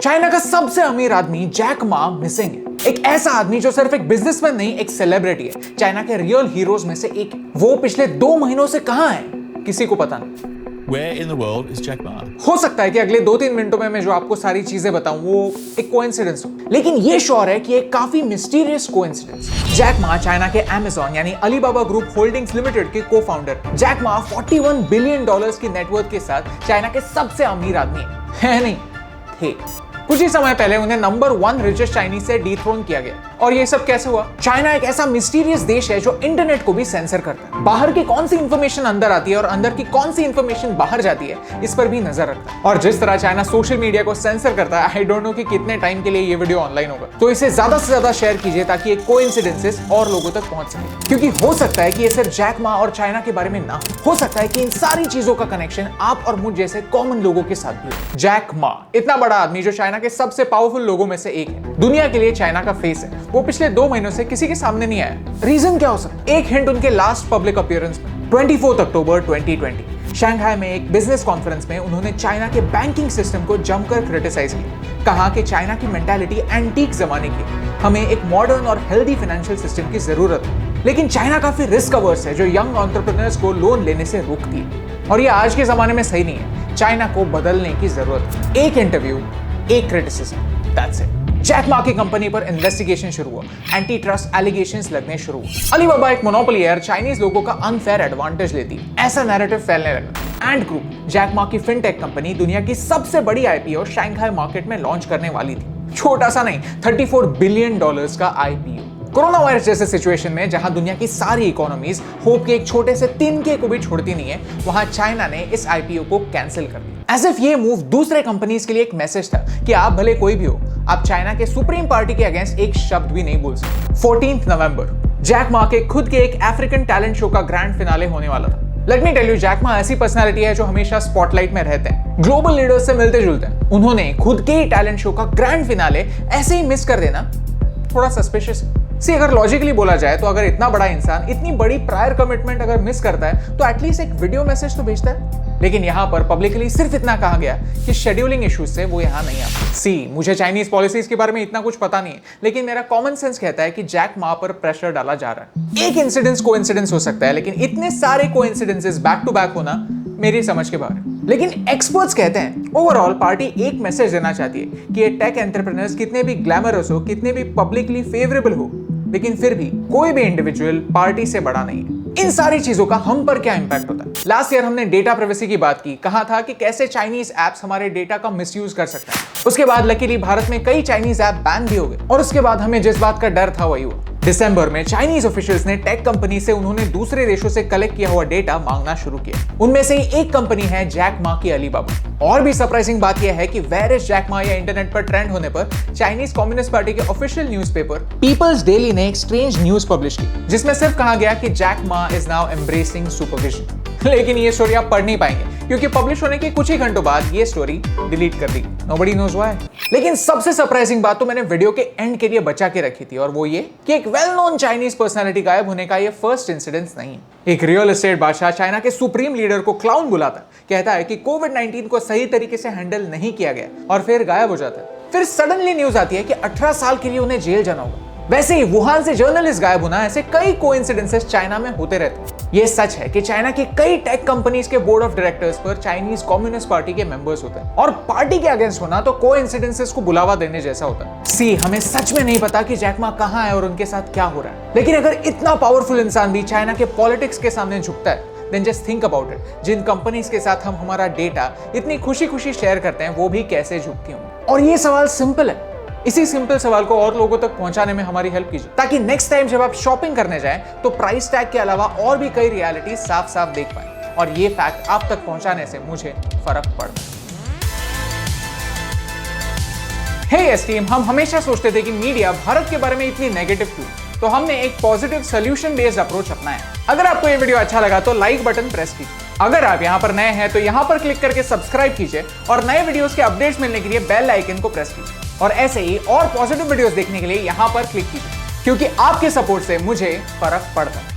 China का सबसे अमीर आदमी जैक मा मिसिंग है। एक ऐसा आदमी जो सिर्फ एक बिजनेसमैन नहीं, एक सेलिब्रिटी है, चाइना के रियल हीरोज में से एक। वो पिछले 2 महीनों से कहां है, किसी को पता नहीं। Where in the world is Jack Ma? हो सकता है कि अगले 2-3 मिनटों में मैं जो आपको सारी चीजें बताऊं वो एक कोइंसिडेंस हो, लेकिन ये श्योर है कि एक काफी mysterious coincidence. Jack Ma China के Amazon यानी अलीबाबा ग्रुप होल्डिंग्स लिमिटेड के को-फाउंडर। जैक मा $41 बिलियन की नेटवर्थ के साथ चाइना के सबसे अमीर आदमी है नहीं, थे। कुछ ही समय पहले उन्हें नंबर 1 रिचेस्ट चाइनीज से डिथ्रोन किया गया। और ये सब कैसे हुआ? चाइना एक ऐसा मिस्टीरियस देश है जो इंटरनेट को भी सेंसर करता है। बाहर की कौन सी इंफॉर्मेशन अंदर आती है और अंदर की कौन सी इंफॉर्मेशन बाहर जाती है, इस पर भी नजर रखता है। और जिस तरह चाइना सोशल मीडिया को सेंसर करता है, आई डोंट नो कि कितने टाइम के लिए ये वीडियो ऑनलाइन होगा। तो इसे ज्यादा से ज्यादा शेयर कीजिए ताकि ये कोइंसिडेंसेस और लोगों तक पहुंच सके, क्योंकि हो सकता है कि ये सिर्फ जैक मा और चाइना के बारे में ना हो सकता है कि इन सारी चीजों का कनेक्शन आप और मुझ जैसे कॉमन लोगों के साथ भी हो। जैक मा इतना बड़ा आदमी जो चाइना के सबसे पावरफुल लोगों में से एक है, दुनिया के लिए चाइना का फेस है, वो पिछले 2 महीनों से किसी के सामने नहीं आया। रीजन क्या हो सकता है? एक हिंट उनके लास्ट पब्लिक अपीयरेंस में 24 अक्टूबर 2020 शंघाई में एक बिजनेस कॉन्फ्रेंस में उन्होंने चाइना के बैंकिंग सिस्टम को जमकर क्रिटिसाइज किया। कहा कि चाइना की मेंटालिटी एंटीक जमाने की, हमें एक मॉडर्न और हेल्दी फाइनेंशियल सिस्टम की जरूरत है, लेकिन चाइना काफी रिस्क अवर्स है जो यंग एंटरप्रेन्योर्स को लोन लेने से रोकती है, और ये आज के जमाने में सही नहीं है। चाइना को बदलने की जरूरत है। एक इंटरव्यू, एक criticism, that's it. Jack Ma की कंपनी पर इन्वेस्टिगेशन शुरू हुआ, एंटी ट्रस्ट एलिगेशंस लगने शुरू हुए। अलीबाबा एक मोनोपोली है, चाइनीज लोगों का अनफेयर एडवांटेज लेती है, ऐसा नैरेटिव फैलने लगा। एंड ग्रुप, जैक मा की फिनटेक कंपनी, दुनिया की सबसे बड़ी आईपीओ शंघाई मार्केट में लॉन्च करने वाली थी। छोटा सा नहीं, $34 बिलियन का आईपीओ। कोरोना वायरस जैसे सिचुएशन में जहां दुनिया की सारी इकोनॉमीज होप के एक छोटे से तिनके को भी छोड़ती नहीं है, वहां चाइना ने इस आईपीओ को कैंसिल कर दिया। एज इफ ये मूव दूसरे कंपनीज के लिए एक मैसेज था कि आप भले कोई भी हो, आप चाइना के सुप्रीम पार्टी के अगेंस्ट एक शब्द भी नहीं बोल सकते। 14 नवंबर जैक मा के खुद के एक अफ्रीकन टैलेंट शो का ग्रैंड फिनाले होने वाला था। Let me tell you, Jack Ma ऐसी पर्सनालिटी है जो हमेशा स्पॉटलाइट में रहते हैं, ग्लोबल लीडर्स से मिलते जुलते हैं। उन्होंने खुद के ही टैलेंट शो का ग्रैंड फिनाले ऐसे ही मिस कर देना थोड़ा सस्पिशियस है। अगर लॉजिकली बोला जाए तो अगर इतना बड़ा इंसान इतनी बड़ी प्रायर कमिटमेंट अगर मिस करता है तो एटलीस्ट एक वीडियो मैसेज तो भेजता है। लेकिन यहां पर पब्लिकली सिर्फ इतना कहा गया कि शेड्यूलिंग इश्यूज से वो यहां नहीं आता। मुझे चाइनीज पॉलिसीज के बारे में इतना कुछ पता नहीं है, लेकिन मेरा कॉमन सेंस कहता है कि जैक मा पर प्रेशर डाला जा रहा है। एक इंसिडेंस कोइंसिडेंस हो सकता है, लेकिन इतने सारे कोइंसिडेंसेस बैक टू बैक होना मेरी समझ के बाहर है। लेकिन एक्सपर्ट्स कहते हैं ओवरऑल पार्टी एक मैसेज देना चाहती है कि ये टेक एंटरप्रेन्योर्स कितने भी ग्लैमरस हो, कितने भी पब्लिकली फेवरेबल हो, लेकिन फिर भी कोई भी इंडिविजुअल पार्टी से बड़ा नहीं है। इन सारी चीजों का हम पर क्या इंपैक्ट होता है? लास्ट ईयर हमने डेटा प्राइवेसी की बात की, कहा था कि कैसे चाइनीज ऐप्स हमारे डेटा का मिसयूज कर सकते हैं। उसके बाद लकीली भारत में कई चाइनीज ऐप बैन भी हो गए, और उसके बाद हमें जिस बात का डर था वही हुआ। दिसंबर में चाइनीज ऑफिशियल्स ने टेक कंपनी से उन्होंने दूसरे देशों से कलेक्ट किया हुआ डेटा मांगना शुरू किया। उनमें से ही एक कंपनी है जैक मा की अलीबाबा। और भी सरप्राइजिंग बात यह है कि वेयर इज जैक मा या इंटरनेट पर ट्रेंड होने पर चाइनीज कम्युनिस्ट पार्टी के ऑफिशियल न्यूज़पेपर पीपल्स डेली ने एक स्ट्रेंज न्यूज पब्लिश की, जिसमें सिर्फ कहा गया कि Jack Ma is now embracing supervision. लेकिन ये स्टोरी आप पढ़ नहीं पाएंगे, क्योंकि पब्लिश होने के कुछ ही घंटों बाद ये स्टोरी डिलीट कर दी। Nobody knows why. लेकिन सबसे सरप्राइजिंग बात तो मैंने वीडियो के एंड के लिए बचा के रखी थी, और वो ये कि एक वेल नोन चाइनीज पर्सनालिटी गायब होने का ये फर्स्ट इंसिडेंस नहीं है। एक रियल एस्टेट बादशाह चाइना के सुप्रीम लीडर को क्लाउन बुलाता, कहता है कि कोविड-19 को सही तरीके से हैंडल नहीं किया गया, और फिर गायब हो जाता है। फिर सडनली न्यूज आती है कि 18 साल के लिए उन्हें जेल जाना होगा। वैसे ही वुहान से जर्नलिस्ट गायब होना, ऐसे कई कोइंसिडेंसेस चाइना में होते रहते हैं। ये सच है कि चाइना की कई टेक कंपनीज के बोर्ड ऑफ डायरेक्टर्स पर चाइनीज कम्युनिस्ट पार्टी के मेंबर्स होते हैं, और पार्टी के अगेंस्ट होना तो कोइंसिडेंसेस को बुलावा देने जैसा होता है। हमें सच में नहीं पता कि जैक मा कहां है और उनके साथ क्या हो रहा है, लेकिन अगर इतना पावरफुल इंसान भी चाइना के पॉलिटिक्स के सामने झुकता है, then just think about it, जिन कंपनीज के साथ हम हमारा डेटा इतनी खुशी खुशी शेयर करते हैं, वो भी कैसे झुकती होंगी। और ये सवाल सिंपल है, इसी सिंपल सवाल को और लोगों तक पहुंचाने में हमारी हेल्प कीजिए, ताकि नेक्स्ट टाइम जब आप शॉपिंग करने जाएं तो प्राइस टैग के अलावा और भी कई रियलिटी साफ साफ देख पाएं, और ये फैक्ट आप तक पहुंचाने से मुझे फर्क पड़ता है। हे एस्टीम, हम हमेशा सोचते थे कि मीडिया भारत के बारे में इतनी नेगेटिव क्यों, तो हमने एक पॉजिटिव सोल्यूशन बेस्ड अप्रोच अपनाया। अगर आपको ये वीडियो अच्छा लगा तो लाइक बटन प्रेस कीजिए। अगर आप यहाँ पर नए हैं तो यहाँ पर क्लिक करके सब्सक्राइब कीजिए, और नए वीडियोस के अपडेट्स मिलने के लिए बेल आइकन को प्रेस कीजिए। और ऐसे ही और पॉजिटिव वीडियोस देखने के लिए यहाँ पर क्लिक कीजिए, क्योंकि आपके सपोर्ट से मुझे फर्क पड़ता है।